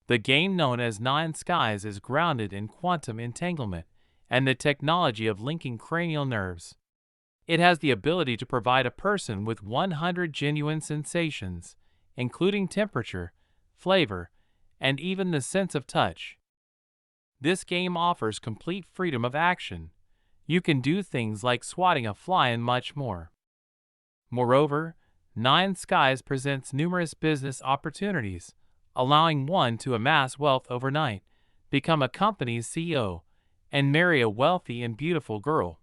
The game known as Nine Skies is grounded in quantum entanglement and the technology of linking cranial nerves. It has the ability to provide a person with 100 genuine sensations, including temperature, flavor, and even the sense of touch. This game offers complete freedom of action. You can do things like swatting a fly and much more. Moreover, Nine Skies presents numerous business opportunities, allowing one to amass wealth overnight, become a company's CEO, and marry a wealthy and beautiful girl.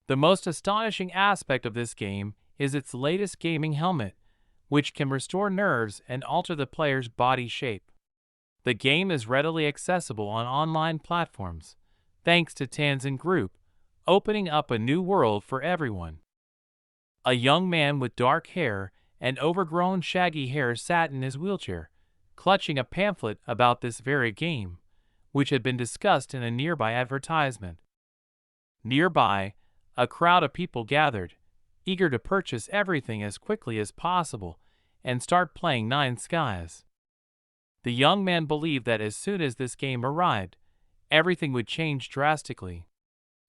The most astonishing aspect of this game is its latest gaming helmet, which can restore nerves and alter the player's body shape. The game is readily accessible on online platforms, thanks to Tanzan Group, opening up a new world for everyone. A young man with dark hair and overgrown shaggy hair sat in his wheelchair, clutching a pamphlet about this very game, which had been discussed in a nearby advertisement. Nearby, a crowd of people gathered, eager to purchase everything as quickly as possible and start playing Nine Skies. The young man believed that as soon as this game arrived, everything would change drastically.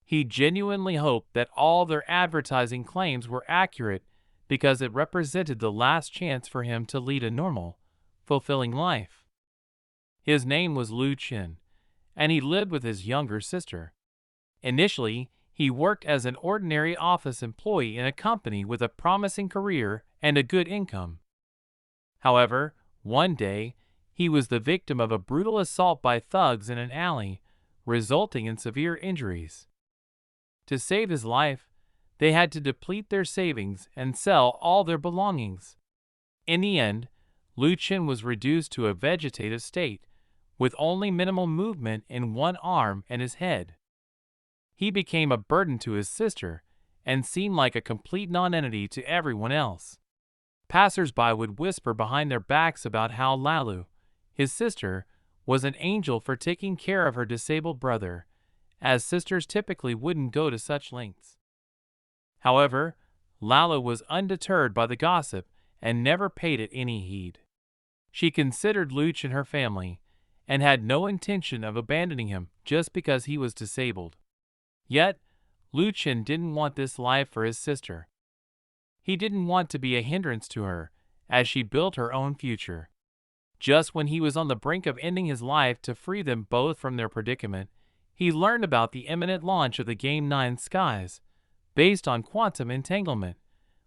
He genuinely hoped that all their advertising claims were accurate because it represented the last chance for him to lead a normal, fulfilling life. His name was Lu Qin, and he lived with his younger sister. Initially, he worked as an ordinary office employee in a company with a promising career and a good income. However, one day, he was the victim of a brutal assault by thugs in an alley, resulting in severe injuries. To save his life, they had to deplete their savings and sell all their belongings. In the end, Lu Qin was reduced to a vegetative state, with only minimal movement in one arm and his head. He became a burden to his sister and seemed like a complete nonentity to everyone else. Passers-by would whisper behind their backs about how Lalu, his sister, was an angel for taking care of her disabled brother, as sisters typically wouldn't go to such lengths. However, Lala was undeterred by the gossip and never paid it any heed. She considered Luch and her family, and had no intention of abandoning him just because he was disabled. Yet, Luchin didn't want this life for his sister. He didn't want to be a hindrance to her, as she built her own future. Just when he was on the brink of ending his life to free them both from their predicament, he learned about the imminent launch of the game Nine Skies, based on quantum entanglement,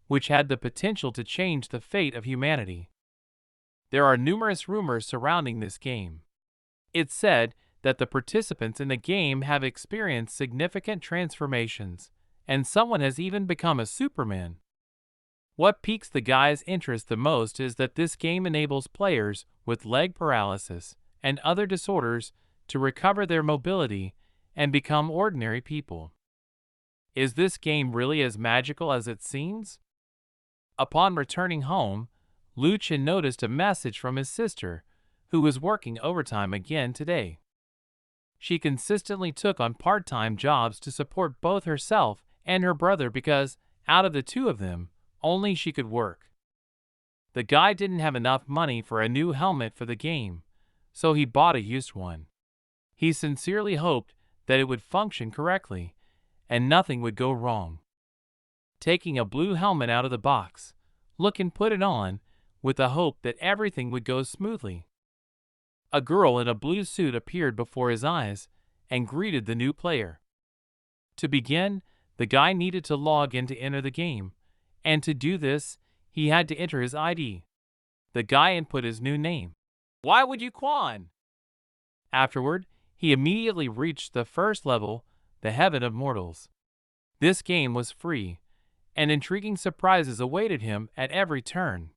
which had the potential to change the fate of humanity. There are numerous rumors surrounding this game. It's said that the participants in the game have experienced significant transformations, and someone has even become a Superman. What piques the guy's interest the most is that this game enables players with leg paralysis and other disorders to recover their mobility and become ordinary people. Is this game really as magical as it seems? Upon returning home, Luchin noticed a message from his sister, who was working overtime again today. She consistently took on part-time jobs to support both herself and her brother because, out of the two of them, only she could work. The guy didn't have enough money for a new helmet for the game, so he bought a used one. He sincerely hoped that it would function correctly, and nothing would go wrong. Taking a blue helmet out of the box, Lukin put it on, with the hope that everything would go smoothly. A girl in a blue suit appeared before his eyes and greeted the new player. To begin, the guy needed to log in to enter the game, and to do this, he had to enter his ID. The guy input his new name. Why would you Quan? Afterward, he immediately reached the first level, the Heaven of Mortals. This game was free, and intriguing surprises awaited him at every turn.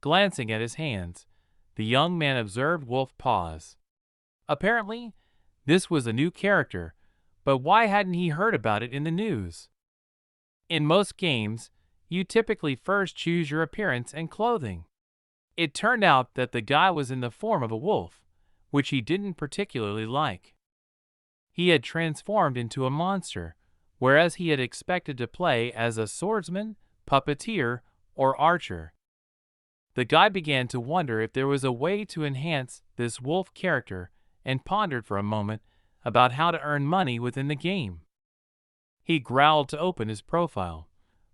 Glancing at his hands, the young man observed wolf paws. Apparently, this was a new character, but why hadn't he heard about it in the news? In most games, you typically first choose your appearance and clothing. It turned out that the guy was in the form of a wolf, which he didn't particularly like. He had transformed into a monster, whereas he had expected to play as a swordsman, puppeteer, or archer. The guy began to wonder if there was a way to enhance this wolf character and pondered for a moment about how to earn money within the game. He growled to open his profile,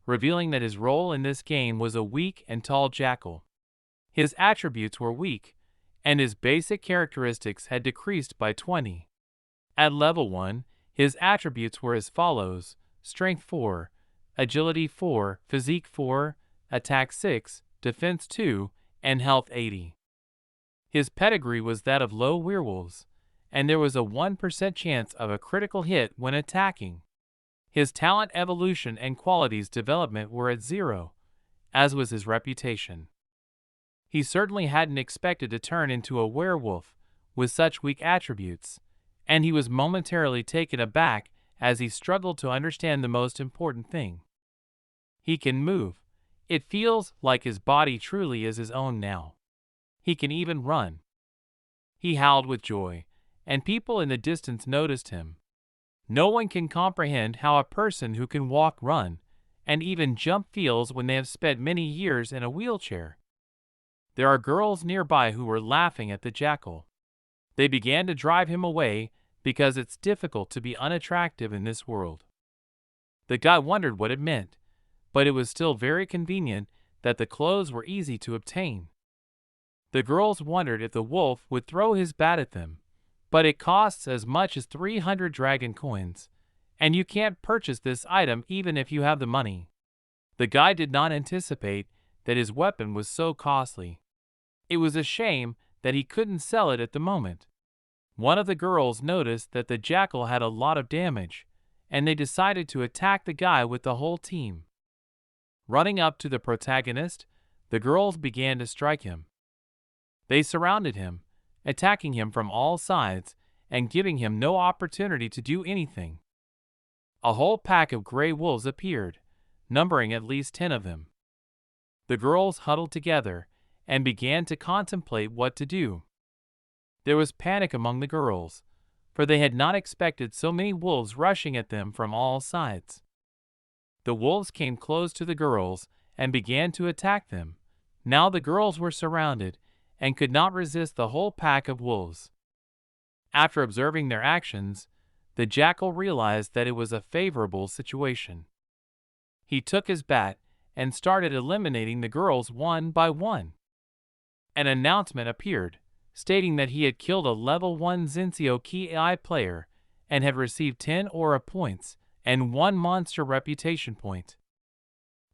revealing that his role in this game was a weak and tall jackal. His attributes were weak, and his basic characteristics had decreased by 20. At level 1, his attributes were as follows: Strength 4, Agility 4, Physique 4, Attack 6, Defense 2, and Health 80. His pedigree was that of low werewolves, and there was a 1% chance of a critical hit when attacking. His talent evolution and qualities development were at 0, as was his reputation. He certainly hadn't expected to turn into a werewolf with such weak attributes, and he was momentarily taken aback as he struggled to understand the most important thing. He can move. It feels like his body truly is his own now. He can even run. He howled with joy, and people in the distance noticed him. No one can comprehend how a person who can walk, run, and even jump feels when they have spent many years in a wheelchair. There are girls nearby who were laughing at the jackal. They began to drive him away because it's difficult to be unattractive in this world. The guy wondered what it meant, but it was still very convenient that the clothes were easy to obtain. The girls wondered if the wolf would throw his bat at them, but it costs as much as 300 dragon coins, and you can't purchase this item even if you have the money. The guy did not anticipate that his weapon was so costly. It was a shame that he couldn't sell it at the moment. One of the girls noticed that the jackal had a lot of damage, and they decided to attack the guy with the whole team. Running up to the protagonist, the girls began to strike him. They surrounded him, attacking him from all sides and giving him no opportunity to do anything. A whole pack of gray wolves appeared, numbering at least 10 of them. The girls huddled together and began to contemplate what to do. There was panic among the girls, for they had not expected so many wolves rushing at them from all sides. The wolves came close to the girls and began to attack them. Now the girls were surrounded and could not resist the whole pack of wolves. After observing their actions, the jackal realized that it was a favorable situation. He took his bat and started eliminating the girls one by one. An announcement appeared, stating that he had killed a level 1 Zinzio Ki player and had received 10 aura points and 1 monster reputation point.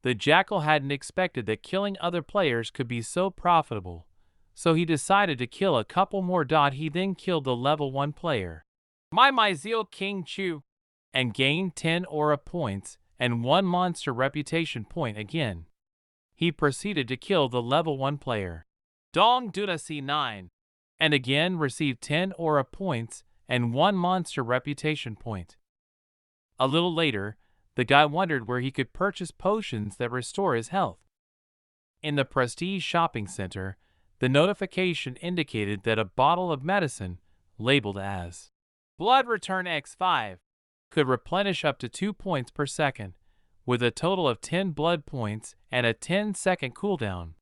The jackal hadn't expected that killing other players could be so profitable, so he decided to kill a couple more. He then killed the level 1 player, My Zio King Chu, and gained 10 aura points and 1 monster reputation point again. He proceeded to kill the level 1 player, Dong Duda C9, and again received 10 aura points and 1 monster reputation point. A little later, the guy wondered where he could purchase potions that restore his health. In the Prestige Shopping Center, the notification indicated that a bottle of medicine, labeled as Blood Return X5, could replenish up to 2 points per second, with a total of 10 blood points and a 10-second cooldown.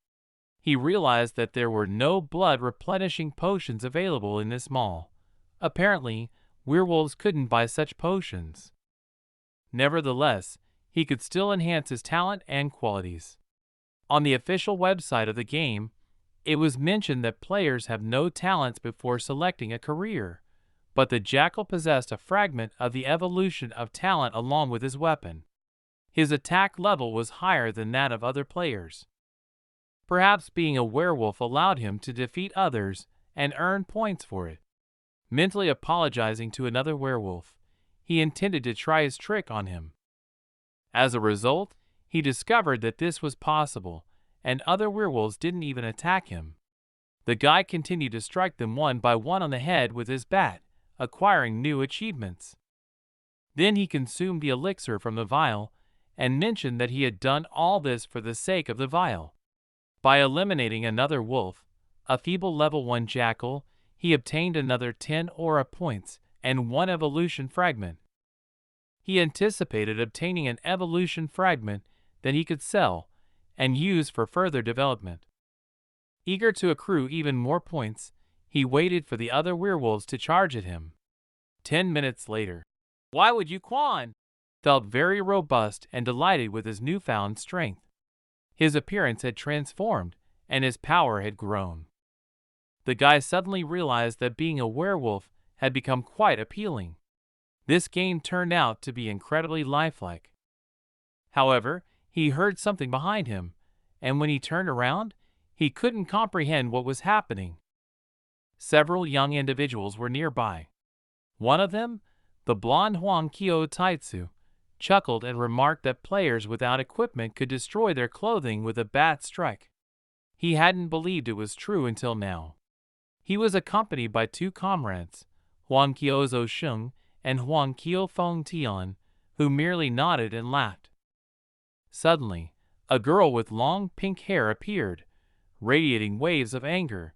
He realized that there were no blood replenishing potions available in this mall. Apparently, werewolves couldn't buy such potions. Nevertheless, he could still enhance his talent and qualities. On the official website of the game, it was mentioned that players have no talents before selecting a career, but the jackal possessed a fragment of the evolution of talent along with his weapon. His attack level was higher than that of other players. Perhaps being a werewolf allowed him to defeat others and earn points for it. Mentally apologizing to another werewolf, he intended to try his trick on him. As a result, he discovered that this was possible, and other werewolves didn't even attack him. The guy continued to strike them one by one on the head with his bat, acquiring new achievements. Then he consumed the elixir from the vial and mentioned that he had done all this for the sake of the vial. By eliminating another wolf, a feeble level 1 jackal, he obtained another 10 aura points and 1 evolution fragment. He anticipated obtaining an evolution fragment that he could sell and use for further development. Eager to accrue even more points, he waited for the other werewolves to charge at him. 10 minutes later, Why would you Quan? Felt very robust and delighted with his newfound strength. His appearance had transformed, and his power had grown. The guy suddenly realized that being a werewolf had become quite appealing. This game turned out to be incredibly lifelike. However, he heard something behind him, and when he turned around, he couldn't comprehend what was happening. Several young individuals were nearby. One of them, the blonde Huang Kyo Taitsu, chuckled and remarked that players without equipment could destroy their clothing with a bat strike. He hadn't believed it was true until now. He was accompanied by two comrades, Huang Kyozo Sheng and Huang Kyo Feng Tian, who merely nodded and laughed. Suddenly, a girl with long pink hair appeared, radiating waves of anger.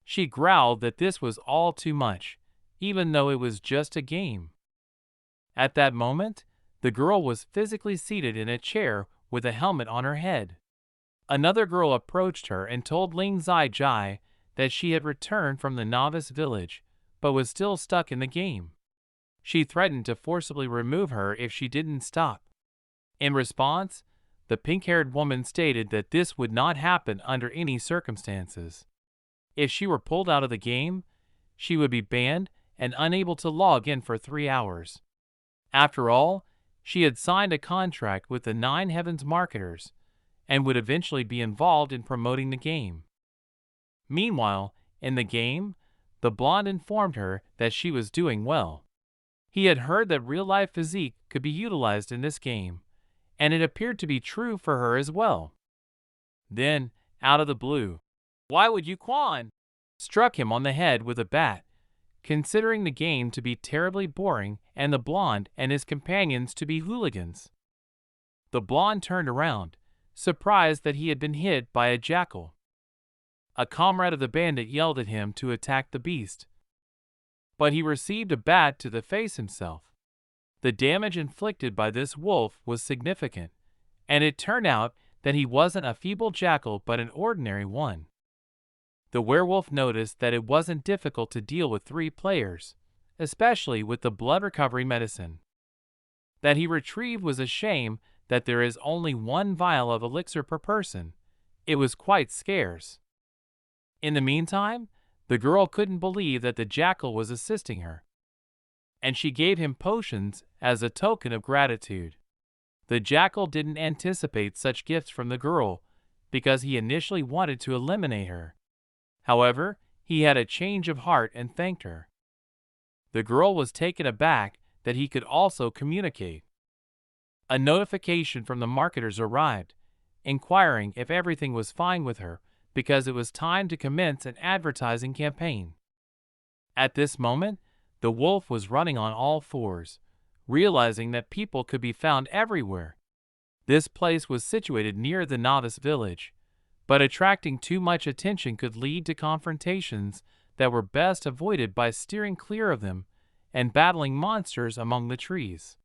She growled that this was all too much, even though it was just a game. At that moment, the girl was physically seated in a chair with a helmet on her head. Another girl approached her and told Ling Zai Jai that she had returned from the novice village, but was still stuck in the game. She threatened to forcibly remove her if she didn't stop. In response, the pink-haired woman stated that this would not happen under any circumstances. If she were pulled out of the game, she would be banned and unable to log in for 3 hours. After all, she had signed a contract with the Nine Heavens marketers and would eventually be involved in promoting the game. Meanwhile, in the game, the blonde informed her that she was doing well. He had heard that real-life physique could be utilized in this game, and it appeared to be true for her as well. Then, out of the blue, Why would you Quan? Struck him on the head with a bat, considering the game to be terribly boring and the blonde and his companions to be hooligans. The blonde turned around, surprised that he had been hit by a jackal. A comrade of the bandit yelled at him to attack the beast, but he received a bat to the face himself. The damage inflicted by this wolf was significant, and it turned out that he wasn't a feeble jackal but an ordinary one. The werewolf noticed that it wasn't difficult to deal with 3 players, especially with the blood recovery medicine that he retrieved was a shame that there is only 1 vial of elixir per person. It was quite scarce. In the meantime, the girl couldn't believe that the jackal was assisting her, and she gave him potions as a token of gratitude. The jackal didn't anticipate such gifts from the girl because he initially wanted to eliminate her. However, he had a change of heart and thanked her. The girl was taken aback that he could also communicate. A notification from the marketers arrived, inquiring if everything was fine with her because it was time to commence an advertising campaign. At this moment, the wolf was running on all 4s, realizing that people could be found everywhere. This place was situated near the novice village, but attracting too much attention could lead to confrontations that were best avoided by steering clear of them and battling monsters among the trees.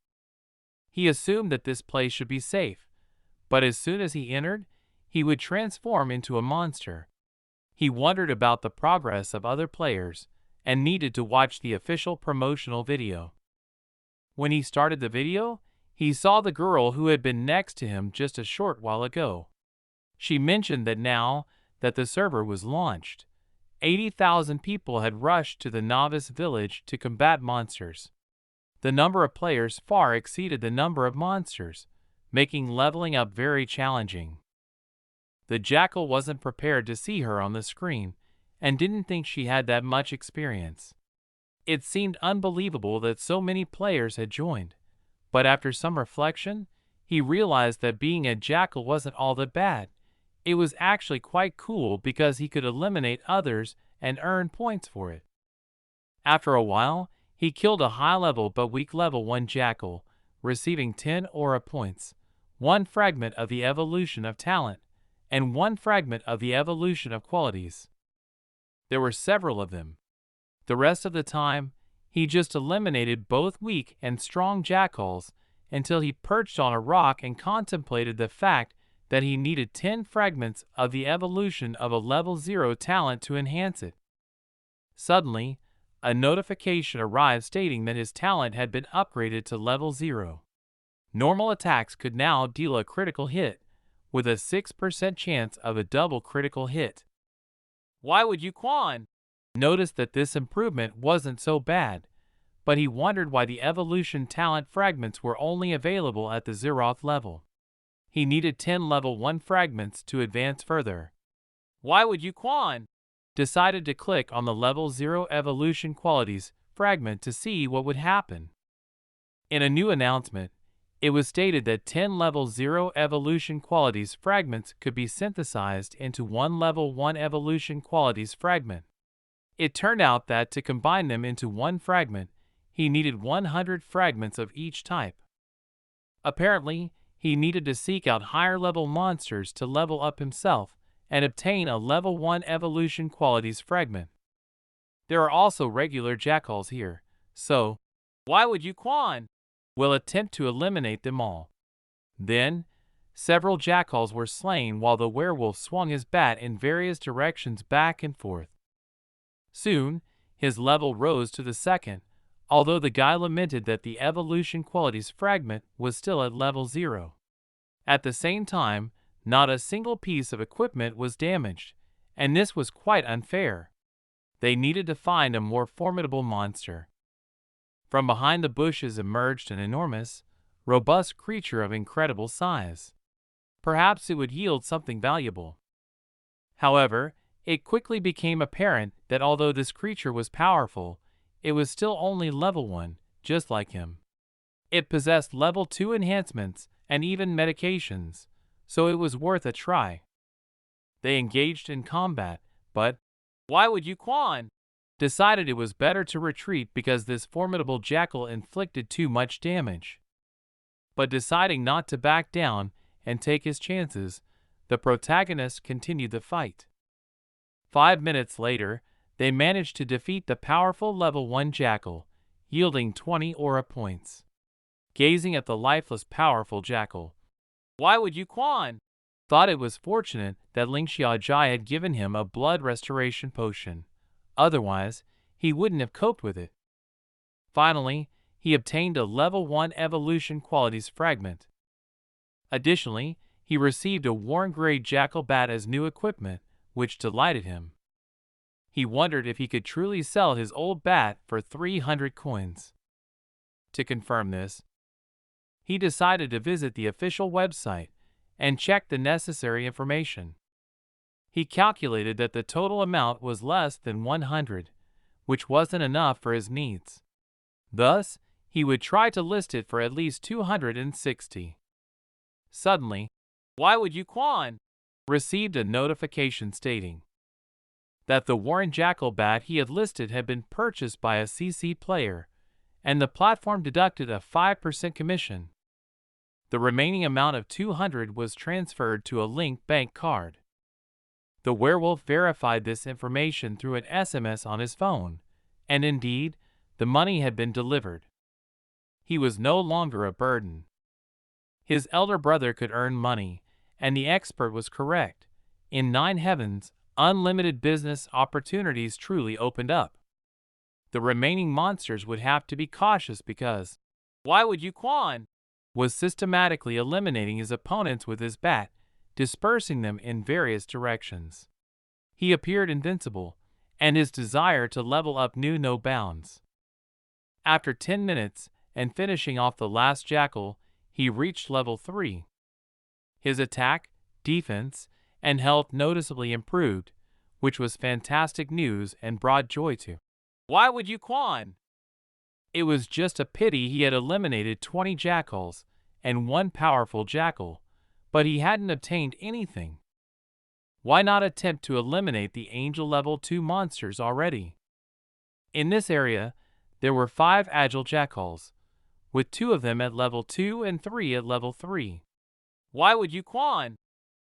He assumed that this place should be safe, but as soon as he entered, he would transform into a monster. He wondered about the progress of other players and needed to watch the official promotional video. When he started the video, he saw the girl who had been next to him just a short while ago. She mentioned that now that the server was launched, 80,000 people had rushed to the novice village to combat monsters. The number of players far exceeded the number of monsters, making leveling up very challenging. The jackal wasn't prepared to see her on the screen and didn't think she had that much experience. It seemed unbelievable that so many players had joined, but after some reflection, he realized that being a jackal wasn't all that bad. It was actually quite cool because he could eliminate others and earn points for it. After a while, he killed a high-level but weak level 1 jackal, receiving 10 aura points, 1 fragment of the evolution of talent, and 1 fragment of the evolution of qualities. There were several of them. The rest of the time, he just eliminated both weak and strong jackals until he perched on a rock and contemplated the fact that he needed 10 fragments of the evolution of a level 0 talent to enhance it. Suddenly, a notification arrived stating that his talent had been upgraded to level 0. Normal attacks could now deal a critical hit, with a 6% chance of a double critical hit. Why would you Quan? Noticed that this improvement wasn't so bad, but he wondered why the evolution talent fragments were only available at the Zeroth level. He needed 10 level 1 fragments to advance further. Why would you Quan? Decided to click on the level 0 evolution qualities fragment to see what would happen. In a new announcement, it was stated that 10 level 0 evolution qualities fragments could be synthesized into one level 1 evolution qualities fragment. It turned out that to combine them into one fragment, he needed 100 fragments of each type. Apparently, he needed to seek out higher level monsters to level up himself and obtain a level 1 evolution qualities fragment. There are also regular jackals here, so why would you Quan? Will attempt to eliminate them all. Then, several jackals were slain while the werewolf swung his bat in various directions back and forth. Soon, his level rose to the second, although the guy lamented that the evolution qualities fragment was still at level 0. At the same time, not a single piece of equipment was damaged, and this was quite unfair. They needed to find a more formidable monster. From behind the bushes emerged an enormous, robust creature of incredible size. Perhaps it would yield something valuable. However, it quickly became apparent that although this creature was powerful, it was still only level 1, just like him. It possessed level 2 enhancements and even medications, so it was worth a try. They engaged in combat, but why would you Quan? Decided it was better to retreat because this formidable jackal inflicted too much damage. But deciding not to back down and take his chances, the protagonist continued the fight. 5 minutes later, they managed to defeat the powerful level 1 jackal, yielding 20 aura points. Gazing at the lifeless powerful jackal, why would you Quan? Thought it was fortunate that Ling Xiaojai had given him a blood restoration potion. Otherwise, he wouldn't have coped with it. Finally, he obtained a level 1 evolution qualities fragment. Additionally, he received a worn-grade jackal bat as new equipment, which delighted him. He wondered if he could truly sell his old bat for 300 coins. To confirm this, he decided to visit the official website and check the necessary information. He calculated that the total amount was less than 100, which wasn't enough for his needs. Thus, he would try to list it for at least 260. Suddenly, why would you Quan? Received a notification stating that the Warren Jackal bat he had listed had been purchased by a CC player, and the platform deducted a 5% commission. The remaining amount of 200 was transferred to a linked bank card. The werewolf verified this information through an SMS on his phone, and indeed, the money had been delivered. He was no longer a burden. His elder brother could earn money, and the expert was correct. In 9 heavens, unlimited business opportunities truly opened up. The remaining monsters would have to be cautious because, why would you Quan? Was systematically eliminating his opponents with his bat, dispersing them in various directions. He appeared invincible, and his desire to level up knew no bounds. After 10 minutes and finishing off the last jackal, he reached level 3. His attack, defense, and health noticeably improved, which was fantastic news and brought joy to. Why would you Quan? It was just a pity he had eliminated 20 jackals and 1 powerful jackal, but he hadn't obtained anything. Why not attempt to eliminate the angel level 2 monsters already? In this area, there were 5 agile jackals, with 2 of them at level 2 and 3 at level 3. Why would you Quan?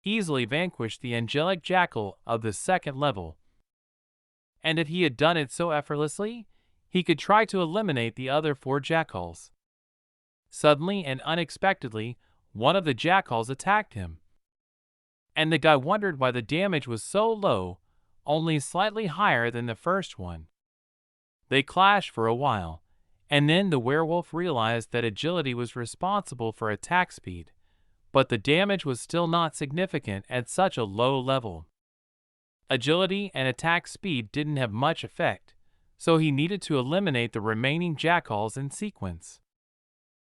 Easily vanquished the angelic jackal of the 2nd level. And if he had done it so effortlessly, he could try to eliminate the other 4 jackals. Suddenly and unexpectedly, one of the jackals attacked him. and the guy wondered why the damage was so low, only slightly higher than the first one. They clashed for a while, and then the werewolf realized that agility was responsible for attack speed, but the damage was still not significant at such a low level. Agility and attack speed didn't have much effect, so he needed to eliminate the remaining jackals in sequence.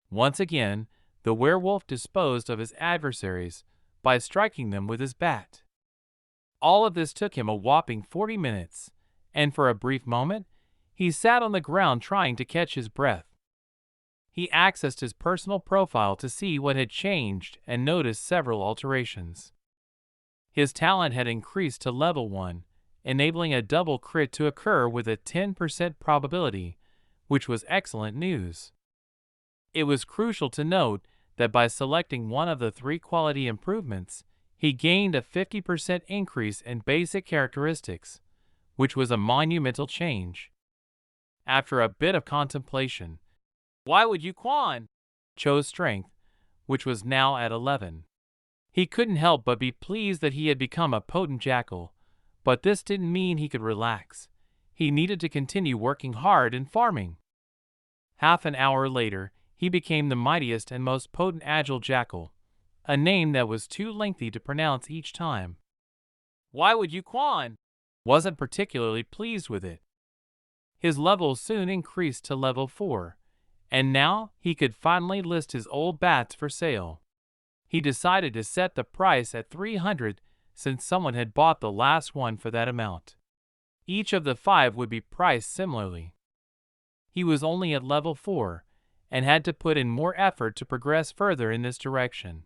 Once again, the werewolf disposed of his adversaries by striking them with his bat. All of this took him a whopping 40 minutes, and for a brief moment, he sat on the ground trying to catch his breath. He accessed his personal profile to see what had changed and noticed several alterations. His talent had increased to level 1, enabling a double crit to occur with a 10% probability, which was excellent news. It was crucial to note that by selecting one of the 3 quality improvements, he gained a 50% increase in basic characteristics, which was a monumental change. After a bit of contemplation, why would you Quan? Chose strength, which was now at 11. He couldn't help but be pleased that he had become a potent jackal, but this didn't mean he could relax. He needed to continue working hard and farming. Half an hour later, he became the mightiest and most potent agile jackal, a name that was too lengthy to pronounce each time. Why would you Quan? Wasn't particularly pleased with it. His level soon increased to level 4, and now he could finally list his old bats for sale. He decided to set the price at 300 since someone had bought the last one for that amount. Each of the 5 would be priced similarly. He was only at level 4 and had to put in more effort to progress further in this direction.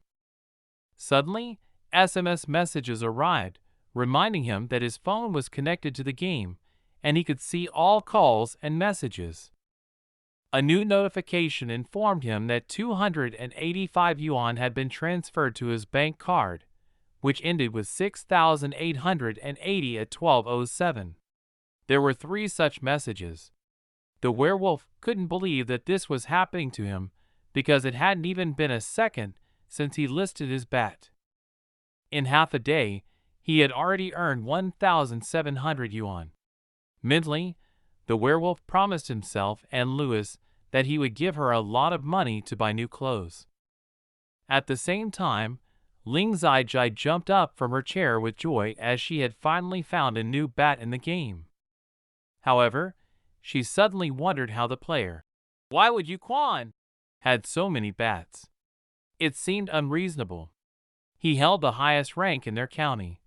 Suddenly, SMS messages arrived, reminding him that his phone was connected to the game and he could see all calls and messages. A new notification informed him that 285 yuan had been transferred to his bank card, which ended with 6,880 at 12:07. There were 3 such messages. The werewolf couldn't believe that this was happening to him because it hadn't even been a second since he listed his bat. In half a day, he had already earned 1,700 yuan. Mentally, the werewolf promised himself and Louis that he would give her a lot of money to buy new clothes. At the same time, Ling Zai jumped up from her chair with joy as she had finally found a new bat in the game. However, she suddenly wondered how the player, why would you Quan, had so many bats. It seemed unreasonable. He held the highest rank in their county,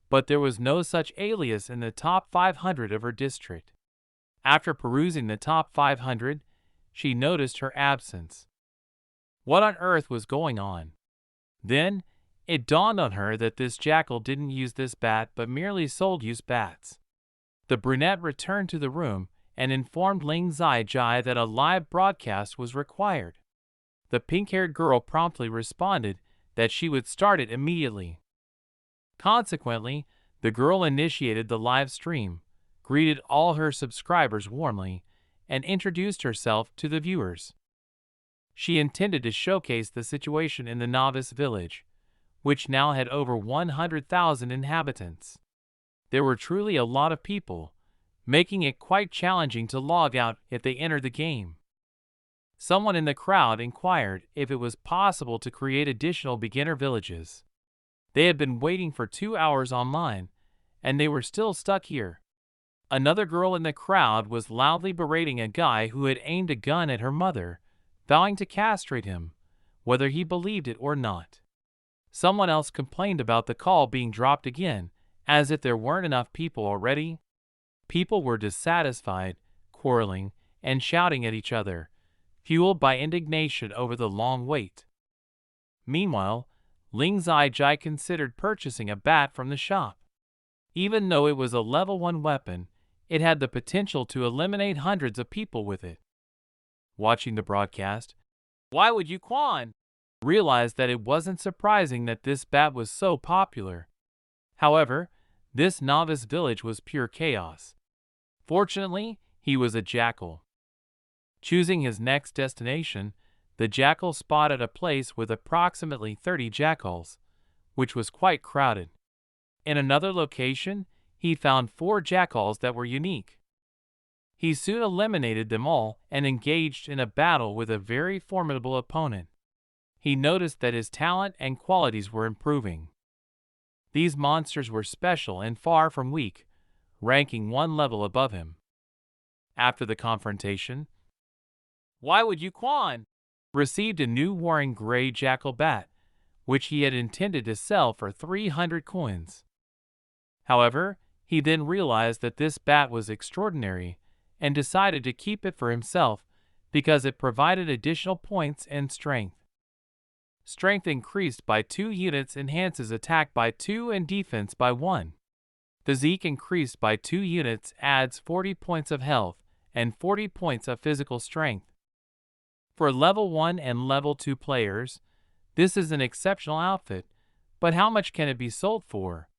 but there was no such alias in the top 500 of her district. After perusing the top 500, she noticed her absence. What on earth was going on? Then, it dawned on her that this jackal didn't use this bat but merely sold used bats. The brunette returned to the room and informed Ling Zai that a live broadcast was required. The pink-haired girl promptly responded that she would start it immediately. Consequently, the girl initiated the live stream, greeted all her subscribers warmly, and introduced herself to the viewers. She intended to showcase the situation in the novice village, which now had over 100,000 inhabitants. There were truly a lot of people, making it quite challenging to log out if they entered the game. Someone in the crowd inquired if it was possible to create additional beginner villages. They had been waiting for 2 hours online, and they were still stuck here. Another girl in the crowd was loudly berating a guy who had aimed a gun at her mother, vowing to castrate him, whether he believed it or not. Someone else complained about the call being dropped again, as if there weren't enough people already. People were dissatisfied, quarreling, and shouting at each other, fueled by indignation over the long wait. Meanwhile, Ling Zai considered purchasing a bat from the shop. Even though it was a level 1 weapon, it had the potential to eliminate hundreds of people with it. Watching the broadcast, why would you Quan? Realized that it wasn't surprising that this bat was so popular. However, this novice village was pure chaos. Fortunately, he was a jackal. Choosing his next destination, the jackal spotted a place with approximately 30 jackals, which was quite crowded. In another location, he found 4 jackals that were unique. He soon eliminated them all and engaged in a battle with a very formidable opponent. He noticed that his talent and qualities were improving. These monsters were special and far from weak, ranking 1 level above him. After the confrontation, Why Would You Quan received a new warring gray jackal bat, which he had intended to sell for 300 coins. However, he then realized that this bat was extraordinary and decided to keep it for himself because it provided additional points and strength. Strength increased by 2 units enhances attack by 2 and defense by 1. Physique increased by 2 units adds 40 points of health and 40 points of physical strength. For level 1 and level 2 players, this is an exceptional outfit, but how much can it be sold for?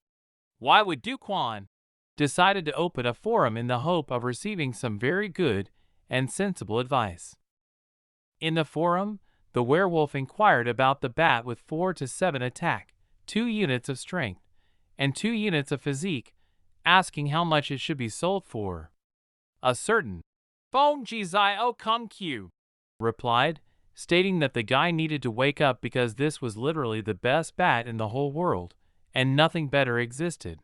Why Would Duquan decided to open a forum in the hope of receiving some very good and sensible advice. In the forum, the werewolf inquired about the bat with 4 to 7 attack, 2 units of strength, and 2 units of physique, asking how much it should be sold for. A certain Phone Gzio Come Q replied, stating that the guy needed to wake up because this was literally the best bat in the whole world, and nothing better existed.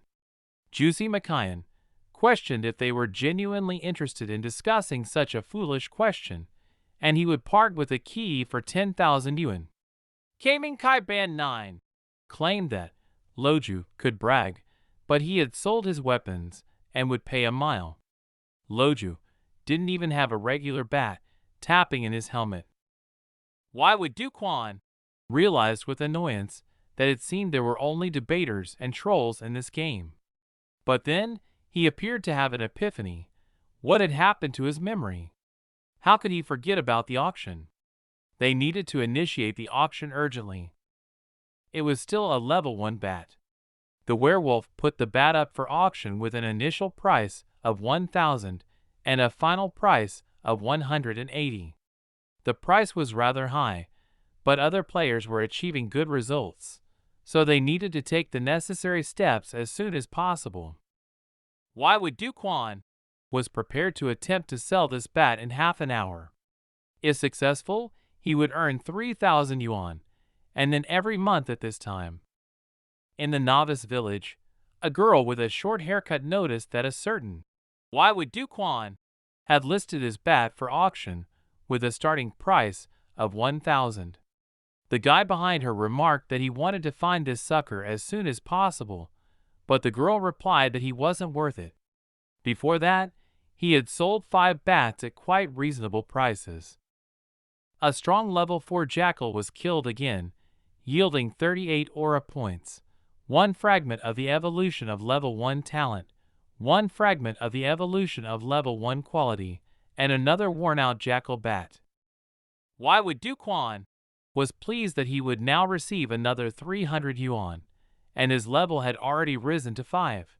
Juicy Makayan questioned if they were genuinely interested in discussing such a foolish question, and he would part with a key for 10,000 yuan. Kaming Kai Ban 9 claimed that Loju could brag, but he had sold his weapons and would pay a mile. Loju didn't even have a regular bat tapping in his helmet. Why Would Duquan realized with annoyance that it seemed there were only debaters and trolls in this game. But then he appeared to have an epiphany. What had happened to his memory? How could he forget about the auction? They needed to initiate the auction urgently. It was still a level 1 bat. The werewolf put the bat up for auction with an initial price of 1,000 and a final price of 180. The price was rather high, but other players were achieving good results, so they needed to take the necessary steps as soon as possible. Why Would Duquan was prepared to attempt to sell this bat in half an hour. If successful, he would earn 3,000 yuan, and then every month at this time. In the novice village, a girl with a short haircut noticed that a certain Why Would Duquan had listed his bat for auction with a starting price of 1,000. The guy behind her remarked that he wanted to find this sucker as soon as possible, but the girl replied that he wasn't worth it. Before that, he had sold 5 bats at quite reasonable prices. A strong level 4 jackal was killed again, yielding 38 aura points, 1 fragment of the evolution of level 1 talent, 1 fragment of the evolution of level 1 quality, and another worn-out jackal bat. Why Would Duquan was pleased that he would now receive another 300 yuan, and his level had already risen to 5.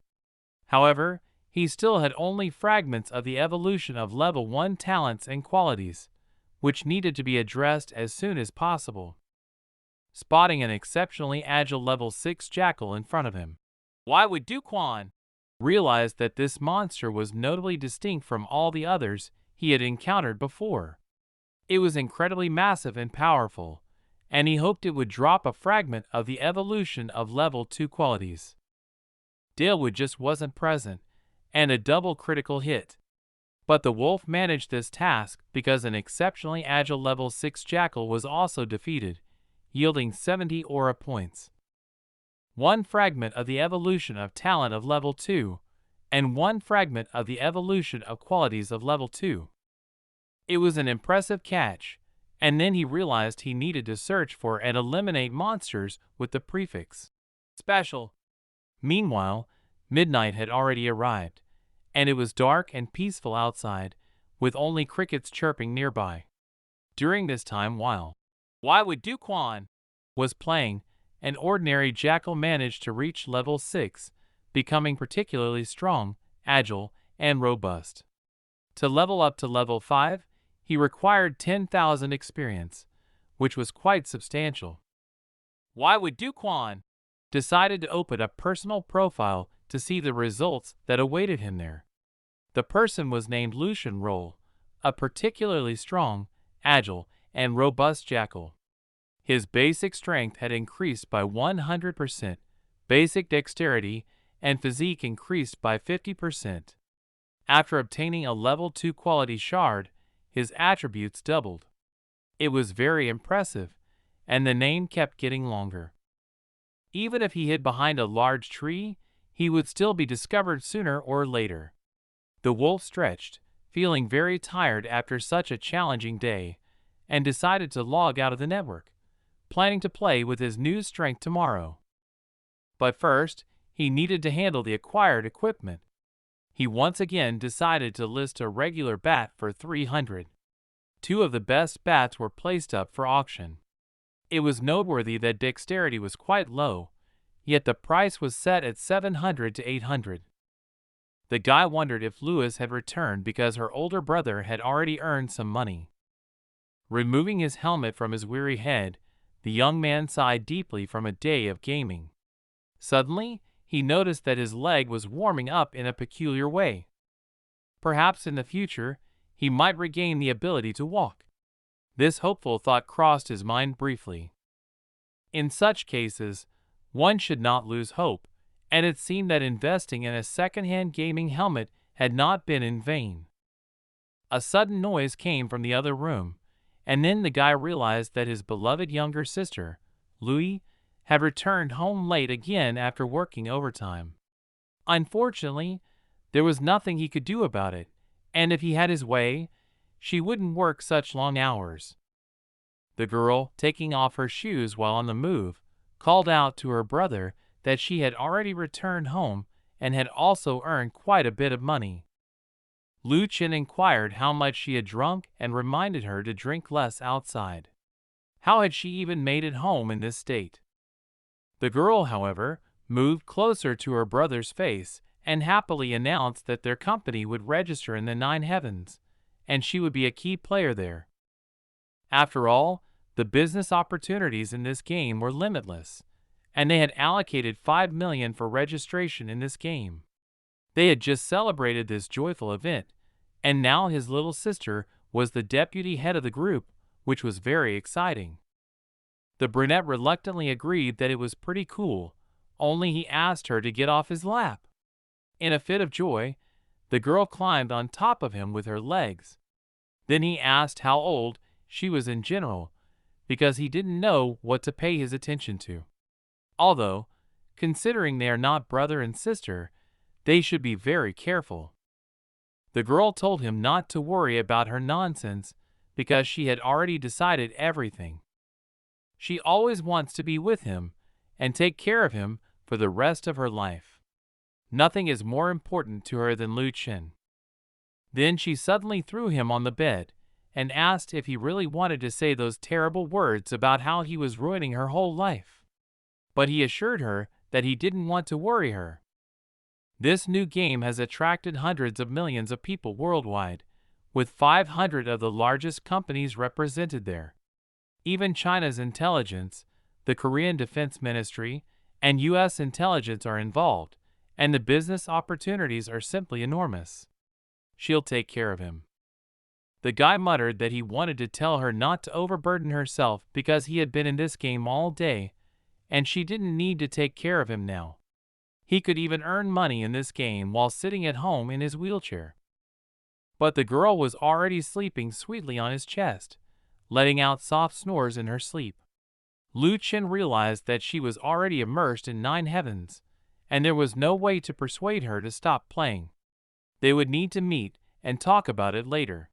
However, he still had only fragments of the evolution of level 1 talents and qualities, which needed to be addressed as soon as possible. Spotting an exceptionally agile level 6 jackal in front of him, Why Would Duquan realized that this monster was notably distinct from all the others he had encountered before. It was incredibly massive and powerful, and he hoped it would drop a fragment of the evolution of level 2 qualities. Dalewood just wasn't present, and a double critical hit. But the wolf managed this task because an exceptionally agile level 6 jackal was also defeated, yielding 70 aura points. 1 fragment of the evolution of talent of level 2, and 1 fragment of the evolution of qualities of level 2. It was an impressive catch, and then he realized he needed to search for and eliminate monsters with the prefix special. Meanwhile, midnight had already arrived, and it was dark and peaceful outside, with only crickets chirping nearby. During this time, while Why Would Duquan was playing, an ordinary jackal managed to reach level 6, becoming particularly strong, agile, and robust. To level up to level 5, he required 10,000 experience, which was quite substantial. Why Would Duquan decided to open a personal profile to see the results that awaited him there. The person was named Lucian Roll, a particularly strong, agile, and robust jackal. His basic strength had increased by 100%, basic dexterity and physique increased by 50%. After obtaining a level 2 quality shard, his attributes doubled. It was very impressive, and the name kept getting longer. Even if he hid behind a large tree, he would still be discovered sooner or later. The wolf stretched, feeling very tired after such a challenging day, and decided to log out of the network, planning to play with his new strength tomorrow. But first, he needed to handle the acquired equipment. He once again decided to list a regular bat for 300. Two of the best bats were placed up for auction. It was noteworthy that dexterity was quite low, yet the price was set at 700 to 800. The guy wondered if Lewis had returned because her older brother had already earned some money. Removing his helmet from his weary head, the young man sighed deeply from a day of gaming. Suddenly, he noticed that his leg was warming up in a peculiar way. Perhaps in the future, he might regain the ability to walk. This hopeful thought crossed his mind briefly. In such cases, one should not lose hope, and it seemed that investing in a second-hand gaming helmet had not been in vain. A sudden noise came from the other room, and then the guy realized that his beloved younger sister, Louis, had returned home late again after working overtime. Unfortunately, there was nothing he could do about it, and if he had his way, she wouldn't work such long hours. The girl, taking off her shoes while on the move, called out to her brother that she had already returned home and had also earned quite a bit of money. Lu Chen inquired how much she had drunk and reminded her to drink less outside. How had she even made it home in this state? The girl, however, moved closer to her brother's face and happily announced that their company would register in the 9 heavens, and she would be a key player there. After all, the business opportunities in this game were limitless, and they had allocated 5 million for registration in this game. They had just celebrated this joyful event, and now his little sister was the deputy head of the group, which was very exciting. The brunette reluctantly agreed that it was pretty cool, only he asked her to get off his lap. In a fit of joy, the girl climbed on top of him with her legs. Then he asked how old she was in general, because he didn't know what to pay his attention to. Although, considering they are not brother and sister, they should be very careful. The girl told him not to worry about her nonsense because she had already decided everything. She always wants to be with him and take care of him for the rest of her life. Nothing is more important to her than Lu Chen. Then she suddenly threw him on the bed and asked if he really wanted to say those terrible words about how he was ruining her whole life. But he assured her that he didn't want to worry her. This new game has attracted hundreds of millions of people worldwide, with 500 of the largest companies represented there. Even China's intelligence, the Korean Defense Ministry, and U.S. intelligence are involved, and the business opportunities are simply enormous. She'll take care of him. The guy muttered that he wanted to tell her not to overburden herself because he had been in this game all day, and she didn't need to take care of him now. He could even earn money in this game while sitting at home in his wheelchair. But the girl was already sleeping sweetly on his chest, letting out soft snores in her sleep. Lu Chen realized that she was already immersed in 9 heavens, and there was no way to persuade her to stop playing. They would need to meet and talk about it later.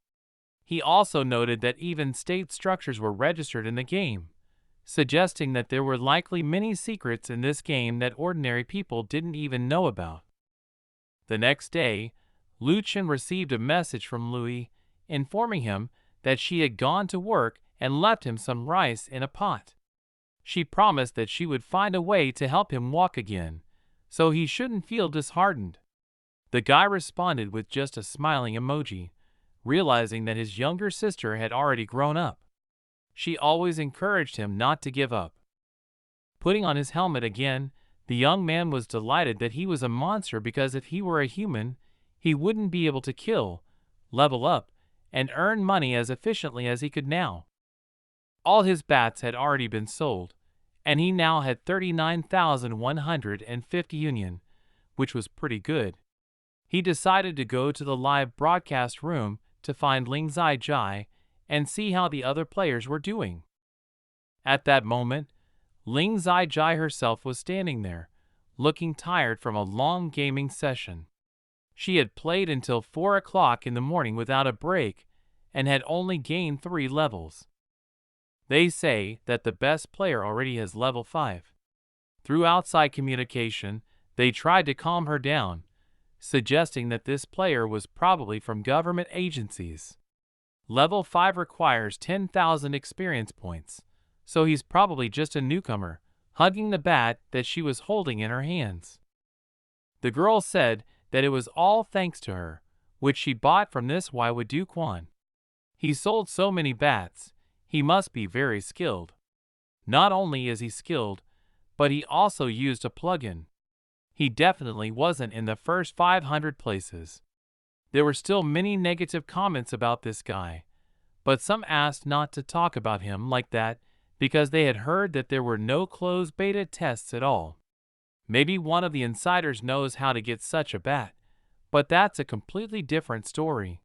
He also noted that even state structures were registered in the game, suggesting that there were likely many secrets in this game that ordinary people didn't even know about. The next day, Lu Chen received a message from Louis informing him that she had gone to work and left him some rice in a pot. She promised that she would find a way to help him walk again, so he shouldn't feel disheartened. The guy responded with just a smiling emoji, realizing that his younger sister had already grown up. She always encouraged him not to give up. Putting on his helmet again, The young man was delighted that he was a monster because if he were a human, he wouldn't be able to kill, level up, and earn money as efficiently as he could now. All his bats had already been sold, and he now had 39,150 union, which was pretty good. He decided to go to the live broadcast room to find Ling Zai Jai and see how the other players were doing. At that moment, Ling Zai Jai herself was standing there, looking tired from a long gaming session. She had played until 4 o'clock in the morning without a break and had only gained 3 levels. They say that the best player already has level 5. Through outside communication, they tried to calm her down, suggesting that this player was probably from government agencies. Level 5 requires 10,000 experience points, so he's probably just a newcomer, hugging the bat that she was holding in her hands. The girl said that it was all thanks to her, which she bought from this Waiwa Du Quan. He sold so many bats, he must be very skilled. Not only is he skilled, but he also used a plugin. He definitely wasn't in the first 500 places. There were still many negative comments about this guy, but some asked not to talk about him like that because they had heard that there were no closed beta tests at all. Maybe one of the insiders knows how to get such a bat, but that's a completely different story.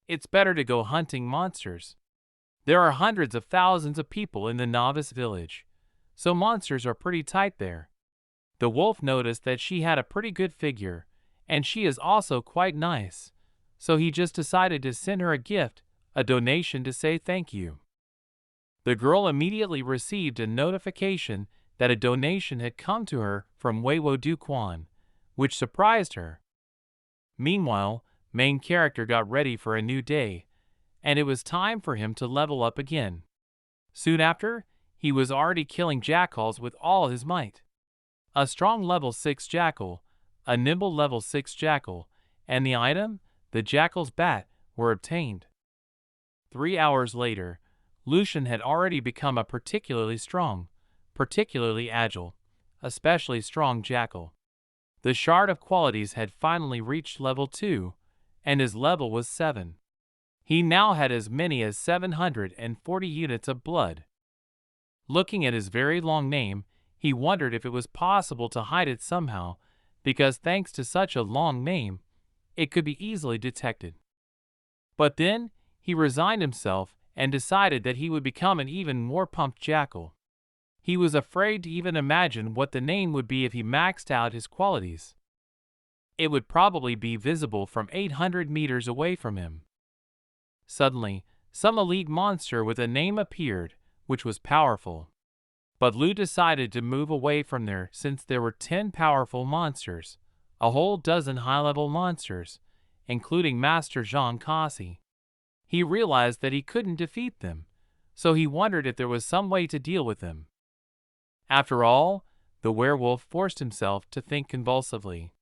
It's better to go hunting monsters. There are hundreds of thousands of people in the novice village, so monsters are pretty tight there. The wolf noticed that she had a pretty good figure, and she is also quite nice, so he just decided to send her a gift, a donation to say thank you. The girl immediately received a notification that a donation had come to her from Weiwo Du Quan, which surprised her. Meanwhile, main character got ready for a new day, and it was time for him to level up again. Soon after, he was already killing jackals with all his might. A strong level 6 jackal, a nimble level 6 jackal, and the item, the jackal's bat, were obtained. 3 hours later, Lucian had already become a particularly strong, particularly agile, especially strong jackal. The shard of qualities had finally reached level 2, and his level was 7. He now had as many as 740 units of blood. Looking at his very long name, he wondered if it was possible to hide it somehow, because thanks to such a long name, it could be easily detected. But then, he resigned himself and decided that he would become an even more pumped jackal. He was afraid to even imagine what the name would be if he maxed out his qualities. It would probably be visible from 800 meters away from him. Suddenly, some elite monster with a name appeared, which was powerful. But Lu decided to move away from there since there were 10 powerful monsters, a whole dozen high-level monsters, including Master Jean Kasi. He realized that he couldn't defeat them, so he wondered if there was some way to deal with them. After all, the werewolf forced himself to think convulsively.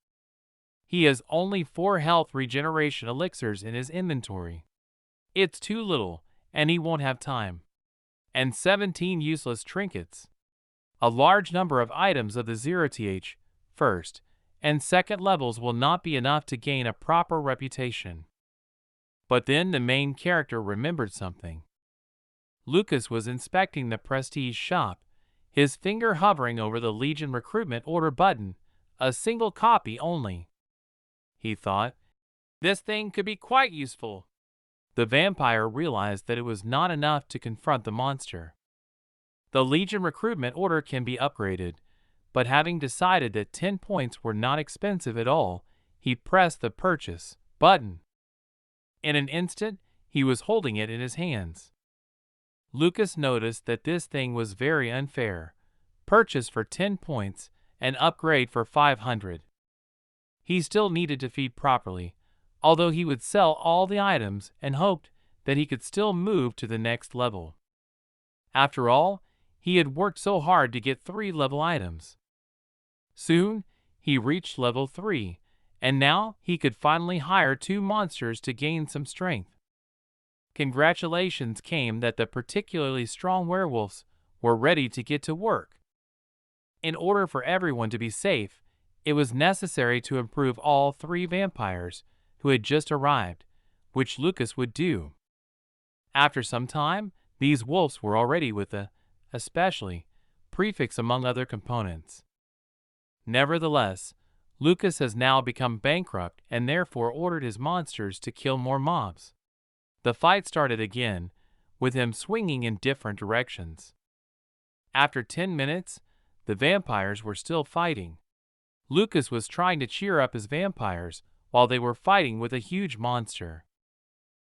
He has only 4 health regeneration elixirs in his inventory. It's too little, and he won't have time. And 17 useless trinkets. A large number of items of the 0th, first, and second levels will not be enough to gain a proper reputation. But then the main character remembered something. Lucas was inspecting the prestige shop, his finger hovering over the Legion recruitment order button, a single copy only. He thought, this thing could be quite useful. The vampire realized that it was not enough to confront the monster. The Legion recruitment order can be upgraded, but having decided that 10 points were not expensive at all, he pressed the purchase button. In an instant, he was holding it in his hands. Lucas noticed that this thing was very unfair. Purchase for 10 points, and upgrade for 500. He still needed to feed properly, although he would sell all the items and hoped that he could still move to the next level. After all, he had worked so hard to get 3 level items. Soon, he reached level 3, and now he could finally hire 2 monsters to gain some strength. Congratulations came that the particularly strong werewolves were ready to get to work. In order for everyone to be safe, it was necessary to improve all 3 vampires who had just arrived, which Lucas would do. After some time, these wolves were already with a, especially, prefix among other components. Nevertheless, Lucas has now become bankrupt and therefore ordered his monsters to kill more mobs. The fight started again, with him swinging in different directions. After 10 minutes, the vampires were still fighting. Lucas was trying to cheer up his vampires while they were fighting with a huge monster.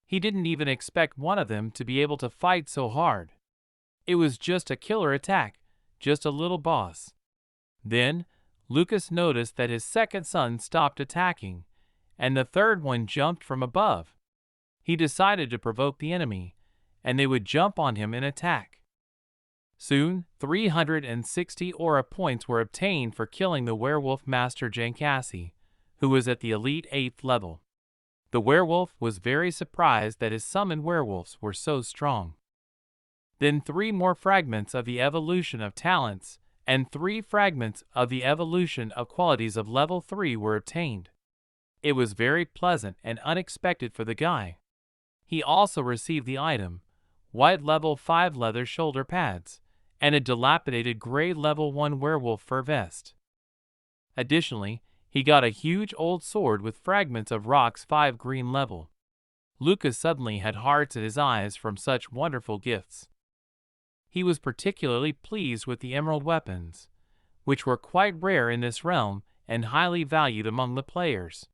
He didn't even expect one of them to be able to fight so hard. It was just a killer attack, just a little boss. Then, Lucas noticed that his second son stopped attacking, and the third one jumped from above. He decided to provoke the enemy, and they would jump on him and attack. Soon, 360 aura points were obtained for killing the werewolf master Jankasi, who was at the elite 8th level. The werewolf was very surprised that his summoned werewolves were so strong. Then 3 more fragments of the evolution of talents and 3 fragments of the evolution of qualities of level 3 were obtained. It was very pleasant and unexpected for the guy. He also received the item, white level 5 leather shoulder pads, and a dilapidated gray level 1 werewolf fur vest. Additionally, he got a huge old sword with fragments of rocks 5 green level. Lucas suddenly had hearts at his eyes from such wonderful gifts. He was particularly pleased with the emerald weapons, which were quite rare in this realm and highly valued among the players.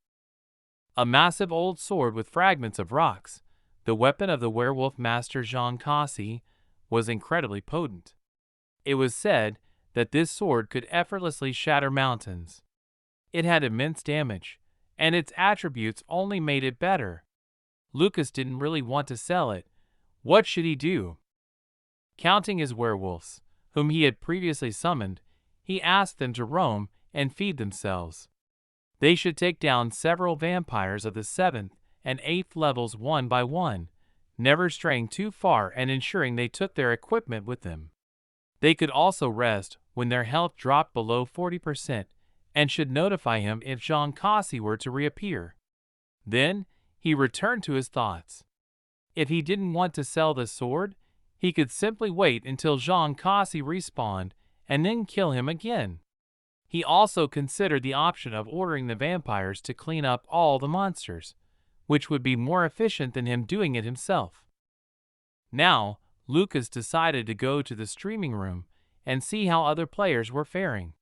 A massive old sword with fragments of rocks, the weapon of the werewolf master Jean Cassi, was incredibly potent. It was said that this sword could effortlessly shatter mountains. It had immense damage, and its attributes only made it better. Lucas didn't really want to sell it. What should he do? Counting his werewolves, whom he had previously summoned, he asked them to roam and feed themselves. They should take down several vampires of the 7th and 8th levels one by one, never straying too far and ensuring they took their equipment with them. They could also rest when their health dropped below 40% and should notify him if Jean Cassi were to reappear. Then, he returned to his thoughts. If he didn't want to sell the sword, he could simply wait until Jean Cassi respawned and then kill him again. He also considered the option of ordering the vampires to clean up all the monsters, which would be more efficient than him doing it himself. Now, Lucas decided to go to the streaming room and see how other players were faring.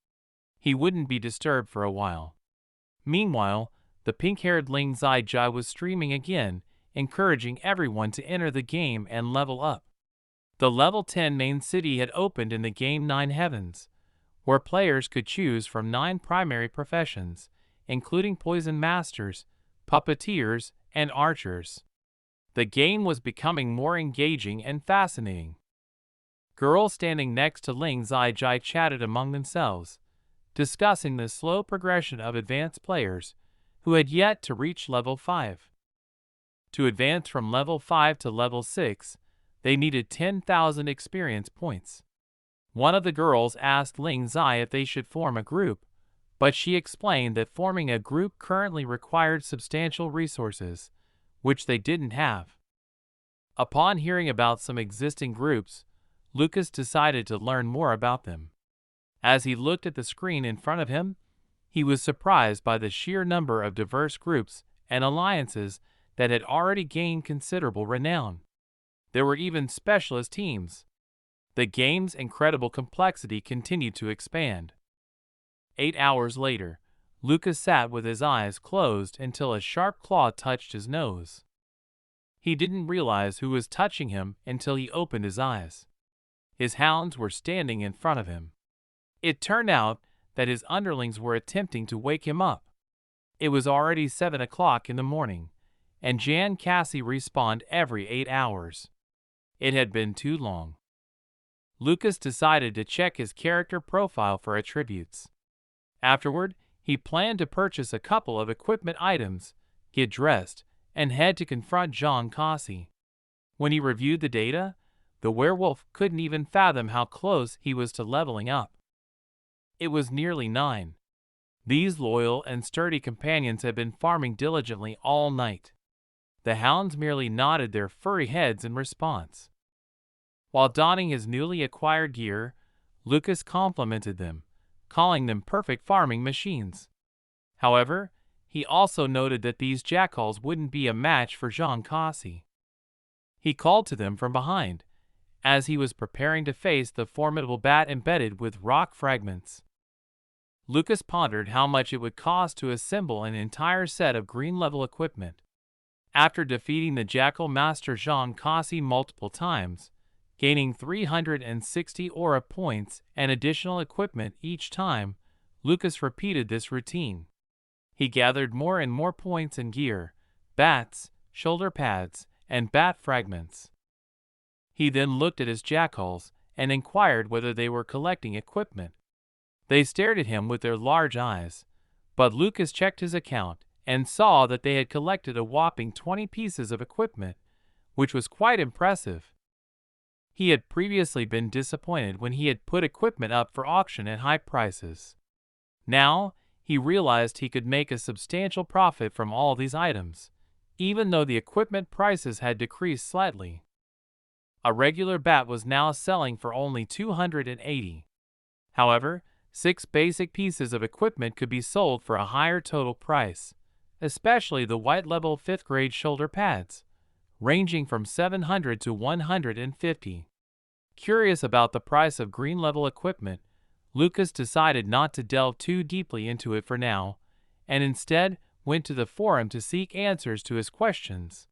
He wouldn't be disturbed for a while. Meanwhile, the pink-haired Ling Zai was streaming again, encouraging everyone to enter the game and level up. The level 10 main city had opened in the game 9 Heavens, where players could choose from 9 primary professions, including poison masters, puppeteers, and archers. The game was becoming more engaging and fascinating. Girls standing next to Ling Zai chatted among themselves, discussing the slow progression of advanced players who had yet to reach level 5. To advance from level 5 to level 6, they needed 10,000 experience points. One of the girls asked Ling Zai if they should form a group, but she explained that forming a group currently required substantial resources, which they didn't have. Upon hearing about some existing groups, Lucas decided to learn more about them. As he looked at the screen in front of him, he was surprised by the sheer number of diverse groups and alliances that had already gained considerable renown. There were even specialist teams. The game's incredible complexity continued to expand. 8 hours later, Lucas sat with his eyes closed until a sharp claw touched his nose. He didn't realize who was touching him until he opened his eyes. His hounds were standing in front of him. It turned out that his underlings were attempting to wake him up. It was already 7 o'clock in the morning, and Jan Cassie respawned every 8 hours. It had been too long. Lucas decided to check his character profile for attributes. Afterward, he planned to purchase a couple of equipment items, get dressed, and head to confront Jean Cassi. When he reviewed the data, the werewolf couldn't even fathom how close he was to leveling up. It was nearly 9. These loyal and sturdy companions had been farming diligently all night. The hounds merely nodded their furry heads in response. While donning his newly acquired gear, Lucas complimented them, calling them perfect farming machines. However, he also noted that these jackals wouldn't be a match for Jean Cassi. He called to them from behind, as he was preparing to face the formidable bat embedded with rock fragments. Lucas pondered how much it would cost to assemble an entire set of green-level equipment. After defeating the jackal master Jean Cassi multiple times, gaining 360 aura points and additional equipment each time, Lucas repeated this routine. He gathered more and more points and gear, bats, shoulder pads, and bat fragments. He then looked at his jackals and inquired whether they were collecting equipment. They stared at him with their large eyes, but Lucas checked his account and saw that they had collected a whopping 20 pieces of equipment, which was quite impressive. He had previously been disappointed when he had put equipment up for auction at high prices. Now, he realized he could make a substantial profit from all these items, even though the equipment prices had decreased slightly. A regular bat was now selling for only 280. However, 6 basic pieces of equipment could be sold for a higher total price, especially the white-level 5th grade shoulder pads, ranging from 700 to 150. Curious about the price of green-level equipment, Lucas decided not to delve too deeply into it for now, and instead went to the forum to seek answers to his questions.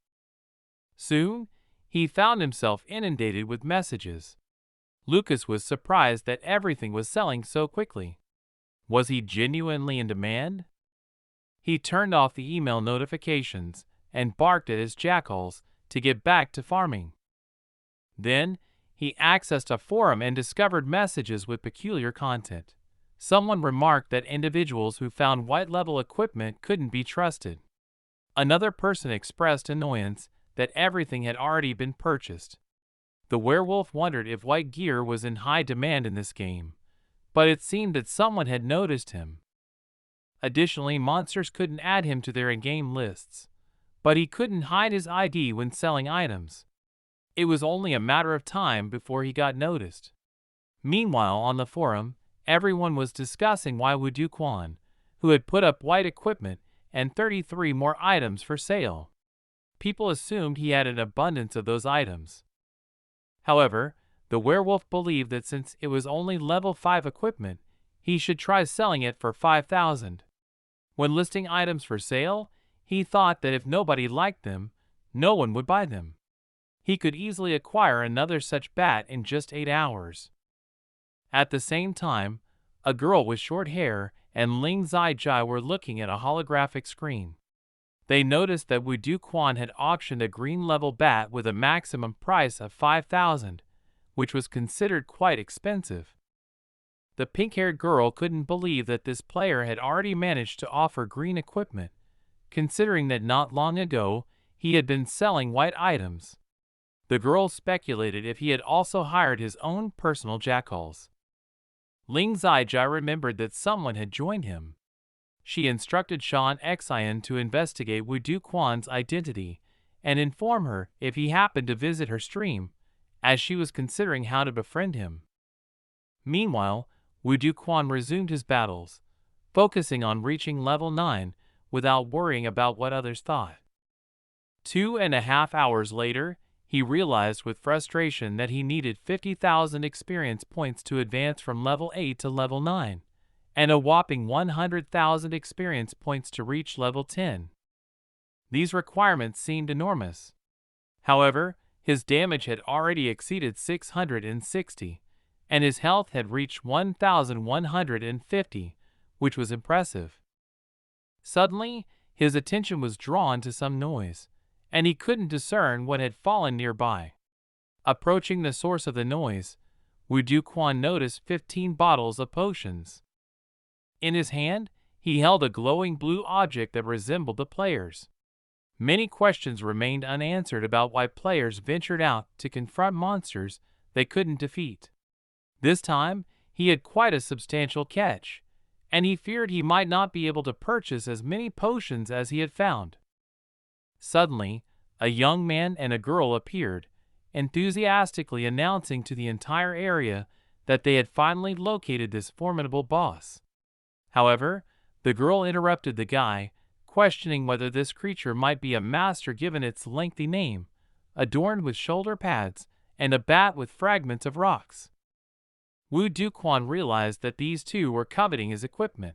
Soon, he found himself inundated with messages. Lucas was surprised that everything was selling so quickly. Was he genuinely in demand? He turned off the email notifications and barked at his jackals to get back to farming. Then, he accessed a forum and discovered messages with peculiar content. Someone remarked that individuals who found white-level equipment couldn't be trusted. Another person expressed annoyance that everything had already been purchased. The werewolf wondered if white gear was in high demand in this game, but it seemed that someone had noticed him. Additionally, monsters couldn't add him to their in-game lists, but he couldn't hide his ID when selling items. It was only a matter of time before he got noticed. Meanwhile, on the forum, everyone was discussing why Wudu Quan, who had put up white equipment and 33 more items for sale. People assumed he had an abundance of those items. However, the werewolf believed that since it was only level 5 equipment, he should try selling it for 5,000. When listing items for sale, he thought that if nobody liked them, no one would buy them. He could easily acquire another such bat in just 8 hours. At the same time, a girl with short hair and Ling Zai were looking at a holographic screen. They noticed that Wudu Quan had auctioned a green-level bat with a maximum price of 5,000, which was considered quite expensive. The pink-haired girl couldn't believe that this player had already managed to offer green equipment, considering that not long ago he had been selling white items. The girl speculated if he had also hired his own personal jackals. Ling Zai remembered that someone had joined him. She instructed Shan Xian to investigate Wudu Quan's identity and inform her if he happened to visit her stream, as she was considering how to befriend him. Meanwhile, Wudu Quan resumed his battles, focusing on reaching level 9 without worrying about what others thought. 2.5 hours later, he realized with frustration that he needed 50,000 experience points to advance from level 8 to level 9, and a whopping 100,000 experience points to reach level 10. These requirements seemed enormous. However, his damage had already exceeded 660, and his health had reached 1,150, which was impressive. Suddenly, his attention was drawn to some noise, and he couldn't discern what had fallen nearby. Approaching the source of the noise, Wudu Quan noticed 15 bottles of potions. In his hand, he held a glowing blue object that resembled the player's. Many questions remained unanswered about why players ventured out to confront monsters they couldn't defeat. This time, He had quite a substantial catch, and he feared he might not be able to purchase as many potions as he had found. Suddenly, a young man and a girl appeared, enthusiastically announcing to the entire area that they had finally located this formidable boss. However, the girl interrupted the guy, questioning whether this creature might be a master given its lengthy name, adorned with shoulder pads and a bat with fragments of rocks. Wu Duquan realized that these two were coveting his equipment.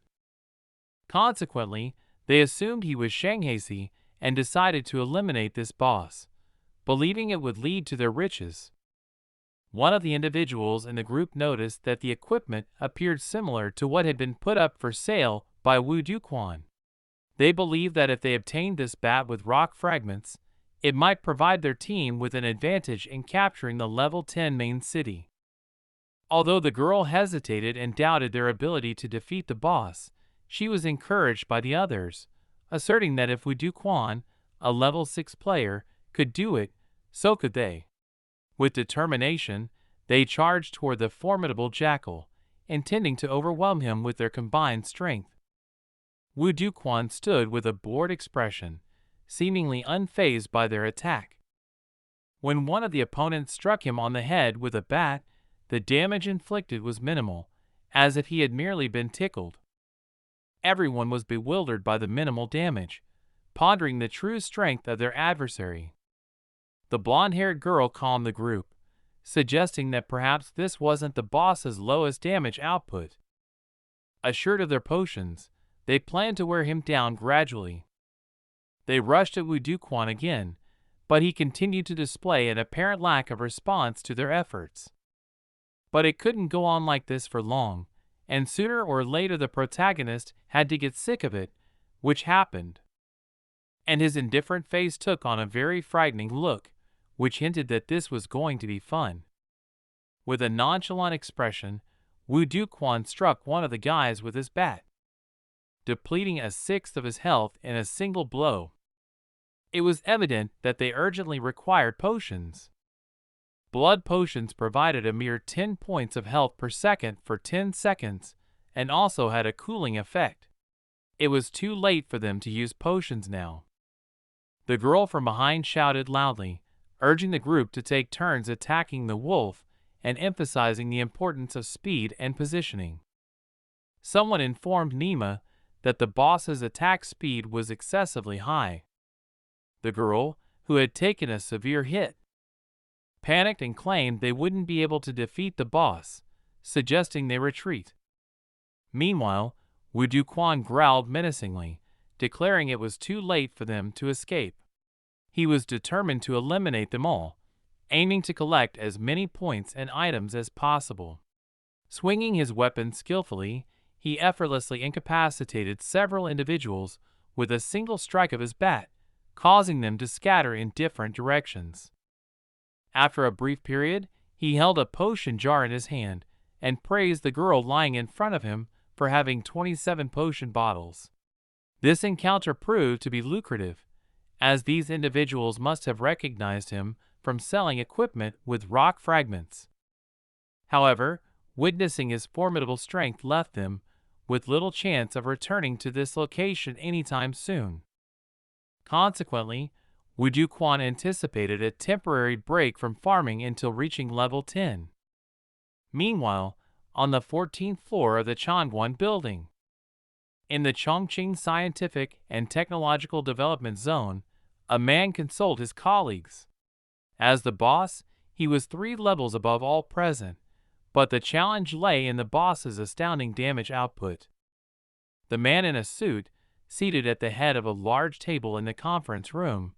Consequently, they assumed he was Shanghai and decided to eliminate this boss, believing it would lead to their riches. One of the individuals in the group noticed that the equipment appeared similar to what had been put up for sale by Wu Duquan. They believed that if they obtained this bat with rock fragments, it might provide their team with an advantage in capturing the level 10 main city. Although the girl hesitated and doubted their ability to defeat the boss, she was encouraged by the others, asserting that if Wu Duquan, a level 6 player, could do it, so could they. With determination, they charged toward the formidable jackal, intending to overwhelm him with their combined strength. Wu Duquan stood with a bored expression, seemingly unfazed by their attack. When one of the opponents struck him on the head with a bat, the damage inflicted was minimal, as if he had merely been tickled. Everyone was bewildered by the minimal damage, pondering the true strength of their adversary. The blonde-haired girl calmed the group, suggesting that perhaps this wasn't the boss's lowest damage output. Assured of their potions, they planned to wear him down gradually. They rushed at Wu Duquan again, but he continued to display an apparent lack of response to their efforts. But it couldn't go on like this for long, and sooner or later the protagonist had to get sick of it, which happened. And his indifferent face took on a very frightening look, which hinted that this was going to be fun. With a nonchalant expression, Wu Duquan struck one of the guys with his bat, depleting a sixth of his health in a single blow. It was evident that they urgently required potions. Blood potions provided a mere 10 points of health per second for 10 seconds, and also had a cooling effect. It was too late for them to use potions now. The girl from behind shouted loudly, urging the group to take turns attacking the wolf and emphasizing the importance of speed and positioning. Someone informed Nima that the boss's attack speed was excessively high. The girl, who had taken a severe hit, panicked and claimed they wouldn't be able to defeat the boss, suggesting they retreat. Meanwhile, Wu Duquan growled menacingly, declaring it was too late for them to escape. He was determined to eliminate them all, aiming to collect as many points and items as possible. Swinging his weapon skillfully, he effortlessly incapacitated several individuals with a single strike of his bat, causing them to scatter in different directions. After a brief period, he held a potion jar in his hand and praised the girl lying in front of him for having 27 potion bottles. This encounter proved to be lucrative, as these individuals must have recognized him from selling equipment with rock fragments. However, witnessing his formidable strength left them with little chance of returning to this location anytime soon. Consequently, Wu Duquan anticipated a temporary break from farming until reaching level 10. Meanwhile, on the 14th floor of the Changguan building, in the Chongqing Scientific and Technological Development Zone, a man consoled his colleagues. As the boss, he was 3 levels above all present, but the challenge lay in the boss's astounding damage output. The man in a suit, seated at the head of a large table in the conference room,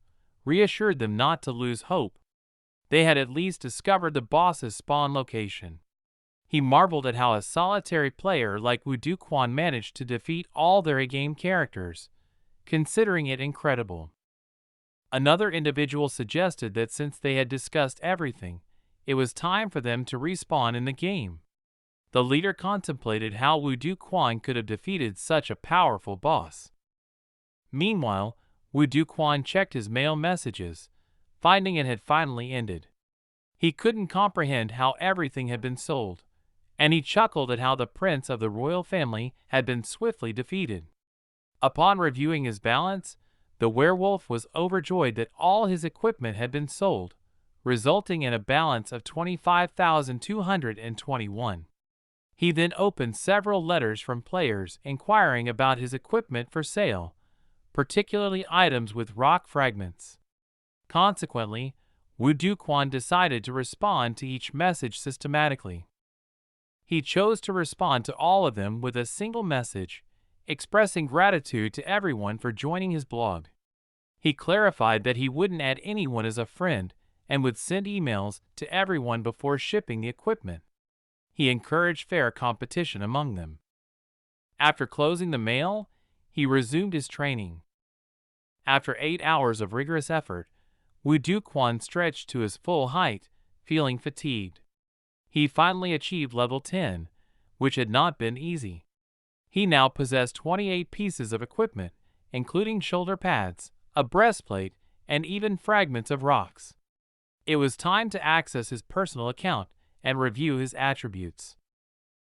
reassured them not to lose hope. They had at least discovered the boss's spawn location. He marveled at how a solitary player like Wu Duquan managed to defeat all their A-game characters, considering it incredible. Another individual suggested that since they had discussed everything, it was time for them to respawn in the game. The leader contemplated how Wu Duquan could have defeated such a powerful boss. Meanwhile, Wu Duquan checked his mail messages, finding it had finally ended. He couldn't comprehend how everything had been sold, and he chuckled at how the prince of the royal family had been swiftly defeated. Upon reviewing his balance, the werewolf was overjoyed that all his equipment had been sold, resulting in a balance of 25,221. He then opened several letters from players inquiring about his equipment for sale, particularly items with rock fragments. Consequently, Wu Duquan decided to respond to each message systematically. He chose to respond to all of them with a single message, expressing gratitude to everyone for joining his blog. He clarified that he wouldn't add anyone as a friend and would send emails to everyone before shipping the equipment. He encouraged fair competition among them. After closing the mail, he resumed his training. After 8 hours of rigorous effort, Wu Duquan stretched to his full height, feeling fatigued. He finally achieved level 10, which had not been easy. He now possessed 28 pieces of equipment, including shoulder pads, a breastplate, and even fragments of rocks. It was time to access his personal account and review his attributes.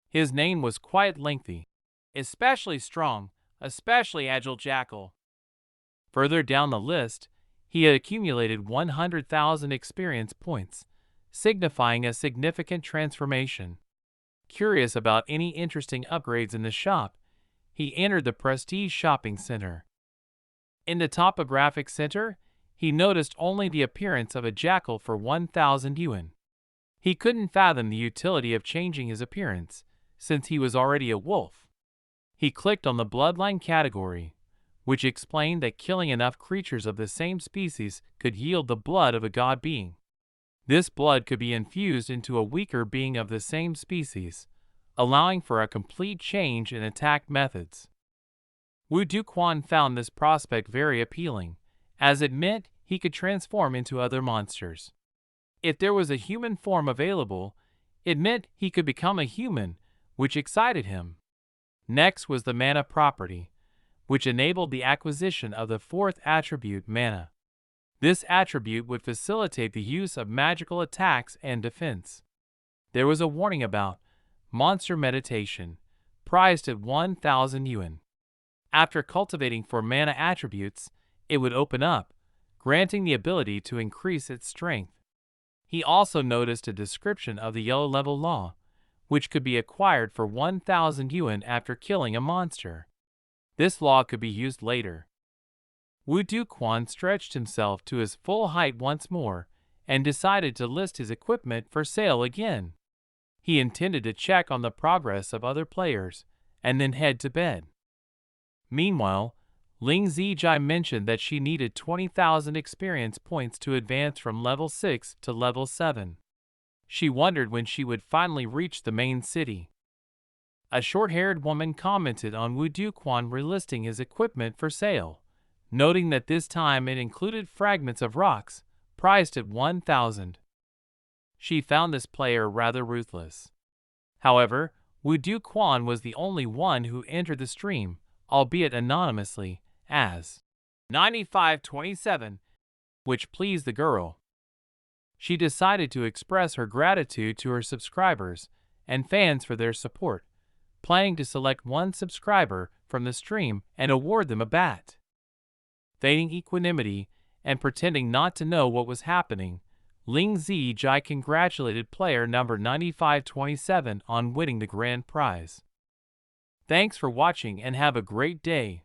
His name was quite lengthy. Especially strong, especially agile jackal. Further down the list, he had accumulated 100,000 experience points, signifying a significant transformation. Curious about any interesting upgrades in the shop, he entered the Prestige Shopping Center. In the topographic center, he noticed only the appearance of a jackal for 1,000 yuan. He couldn't fathom the utility of changing his appearance, since he was already a wolf. He clicked on the bloodline category, which explained that killing enough creatures of the same species could yield the blood of a god being. This blood could be infused into a weaker being of the same species, allowing for a complete change in attack methods. Wu Duquan found this prospect very appealing, as it meant he could transform into other monsters. If there was a human form available, it meant he could become a human, which excited him. Next was the mana property, which enabled the acquisition of the fourth attribute, mana. This attribute would facilitate the use of magical attacks and defense. There was a warning about monster meditation, priced at 1,000 yuan. After cultivating 4 mana attributes, it would open up, granting the ability to increase its strength. He also noticed a description of the yellow level law, which could be acquired for 1,000 yuan after killing a monster. This law could be used later. Wu Duquan stretched himself to his full height once more and decided to list his equipment for sale again. He intended to check on the progress of other players and then head to bed. Meanwhile, Ling Zijai mentioned that she needed 20,000 experience points to advance from level 6 to level 7. She wondered when she would finally reach the main city. A short-haired woman commented on Wu Duquan relisting his equipment for sale, noting that this time it included fragments of rocks, priced at 1,000. She found this player rather ruthless. However, Wu Duquan was the only one who entered the stream, albeit anonymously, as 9527, which pleased the girl. She decided to express her gratitude to her subscribers and fans for their support, planning to select one subscriber from the stream and award them a bat. Feigning equanimity and pretending not to know what was happening, Ling Zijai congratulated player number 9527 on winning the grand prize. Thanks for watching and have a great day.